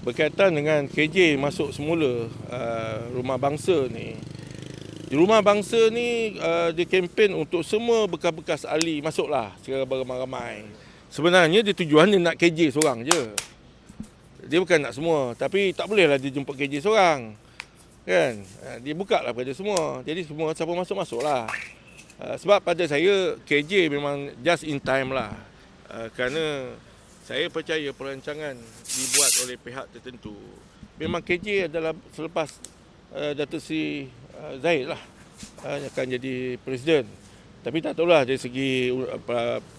berkaitan dengan KJ masuk semula Rumah Bangsa ni. Di Rumah Bangsa ni dia kempen untuk semua bekas-bekas ahli masuklah secara beramai-ramai. Sebenarnya dia tujuan dia nak KJ seorang je. Dia bukan nak semua, tapi tak bolehlah dia jemput KJ seorang. Kan? Dia buka lah pada semua. Jadi semua siapa masuk-masuklah. Sebab pada saya KJ memang just in time lah. Kerana saya percaya perancangan dibuat oleh pihak tertentu. Memang KJ adalah selepas Datuk Seri Zahid lah akan jadi presiden. Tapi tak tahulah dari segi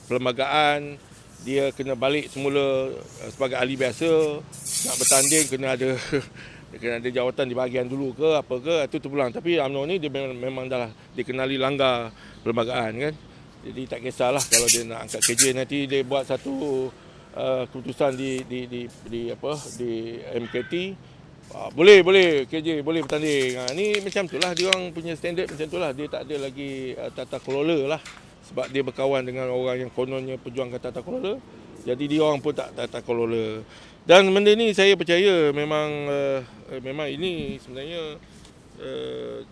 perlembagaan, dia kena balik semula sebagai ahli biasa. Nak bertanding kena ada kena ada jawatan di bahagian dulu ke apa ke, itu terpulang. Tapi UMNO ni dia memang dah dikenali langgar perlembagaan kan. Jadi tak kisahlah kalau dia nak angkat KJ nanti dia buat satu keputusan di MKT. Boleh KJ boleh bertanding. Ni macam itulah dia orang punya standard macam itulah. Dia tak ada lagi tata kelola lah. Sebab dia berkawan dengan orang yang kononnya perjuangkan tata kelola. Jadi dia orang pun tak tata kelola. Dan benda ni saya percaya memang ini sebenarnya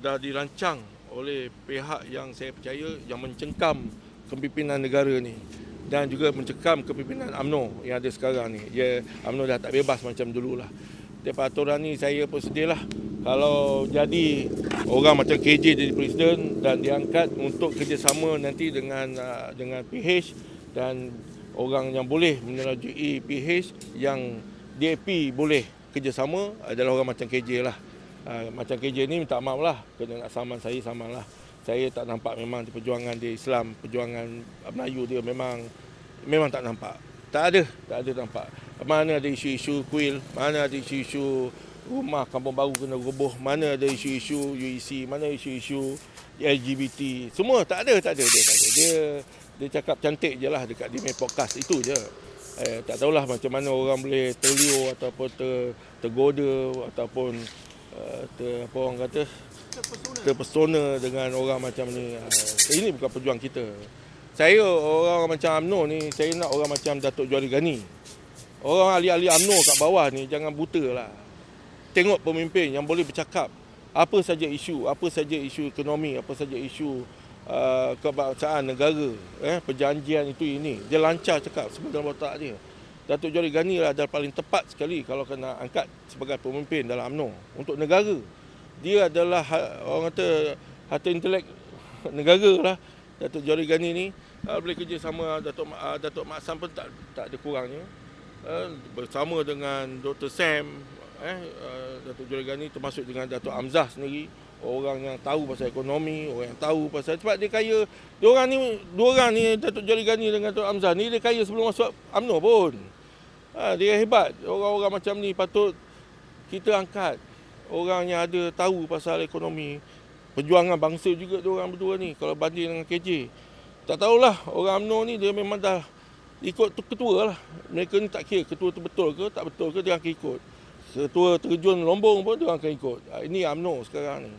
dah dirancang oleh pihak yang saya percaya yang mencengkam kepimpinan negara ni. Dan juga mencengkam kepimpinan UMNO yang ada sekarang ni. UMNO dah tak bebas macam dululah. Daripada aturan ni saya pun sedih lah kalau jadi orang macam KJ jadi presiden dan diangkat untuk kerjasama nanti dengan PH, dan orang yang boleh menyerajui PH yang DAP boleh kerjasama adalah orang macam KJ lah. Macam KJ ni minta maaf lah, kena nak saman lah. Saya tak nampak memang di perjuangan dia Islam, perjuangan Melayu dia memang tak nampak. Tak ada nampak. Mana ada isu-isu kuil, mana ada isu-isu rumah kampung baru kena roboh, mana ada isu-isu UEC, mana isu-isu LGBT. Semua tak ada. Dia cakap cantik je lah dekat di main podcast itu je. Tak tahulah macam mana orang boleh terliur ataupun tergoda ataupun apa orang kata terpesona dengan orang macam ni. Ini bukan pejuang kita. Saya orang macam UMNO ni, saya nak orang macam Datuk Johari Gani. Orang ahli-ahli UMNO kat bawah ni jangan buta lah. Tengok pemimpin yang boleh bercakap apa saja isu ekonomi, apa saja isu kebangsaan negara, perjanjian itu ini. Dia lancar cakap semua dalam otak dia. Datuk Johari Gani lah adalah paling tepat sekali kalau kena angkat sebagai pemimpin dalam UMNO untuk negara. Dia adalah orang kata harta intelek negara lah. Datuk Johari Gani ni boleh kerja sama Datuk Mak Sam pun tak ada kurangnya. Bersama dengan Dr. Sam, Datuk Johari Gani termasuk dengan Datuk Hamzah sendiri, orang yang tahu pasal ekonomi, orang yang tahu pasal, sebab dia kaya. Dua orang ni Datuk Johari Gani dengan Datuk Hamzah ni dia kaya sebelum masuk UMNO pun. Dia hebat. Orang-orang macam ni patut kita angkat. Orang yang ada tahu pasal ekonomi, perjuangan bangsa juga diorang berdua ni kalau banding dengan KJ. Tak tahulah orang UMNO ni dia memang dah ikut ketua lah. Mereka ni tak kira ketua tu betul ke tak betul ke, dia akan ikut. Ketua terjun lombong pun dia akan ikut. Ini UMNO sekarang ni.